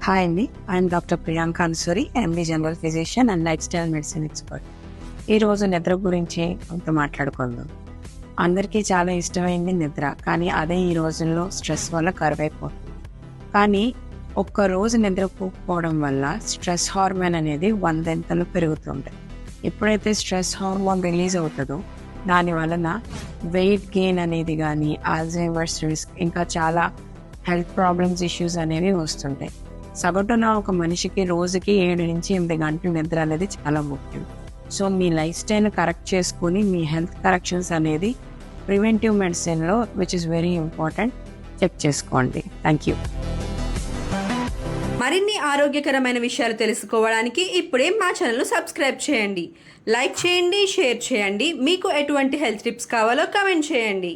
Hi అండి, I'm doctor Priyanka Ansuri, MD general physician and life style medicine expert. ఈరోజు నిద్ర గురించి కొంత మాట్లాడుకుందాం. అందరికీ చాలా ఇష్టమైంది నిద్ర, కానీ అదే ఈ రోజుల్లో స్ట్రెస్ వల్ల కరువైపోతుంది. కానీ ఒక్కరోజు నిద్రపోకపోవడం వల్ల స్ట్రెస్ హార్మోన్ అనేది 100 పెరుగుతుంది. ఎప్పుడైతే స్ట్రెస్ హార్మోన్ రిలీజ్ అవుతుందో దాని వలన వెయిట్ గెయిన్ అనేది కానీ, ఆల్జైమర్స్ రిస్క్, ఇంకా చాలా హెల్త్ ప్రాబ్లమ్స్ ఇష్యూస్ అనేవి వస్తుంటాయి. సగటున ఒక మనిషికి రోజుకి 7 నుంచి 8 గంటల నిద్ర అనేది చాలా ముఖ్యం. సో మీ లైఫ్ స్టైల్ కరెక్ట్ చేసుకుని మీ హెల్త్ కరెక్షన్స్ అనేది ప్రివెంటివ్ మెడిసిన్లో which is very important check చేసుకోండి. Thank you. మరిన్ని ఆరోగ్యకరమైన విషయాలు తెలుసుకోవడానికి ఇప్పుడే మా ఛానల్ను సబ్స్క్రైబ్ చేయండి, లైక్ చేయండి, షేర్ చేయండి. మీకు ఎటువంటి హెల్త్ టిప్స్ కావాలో కామెంట్ చేయండి.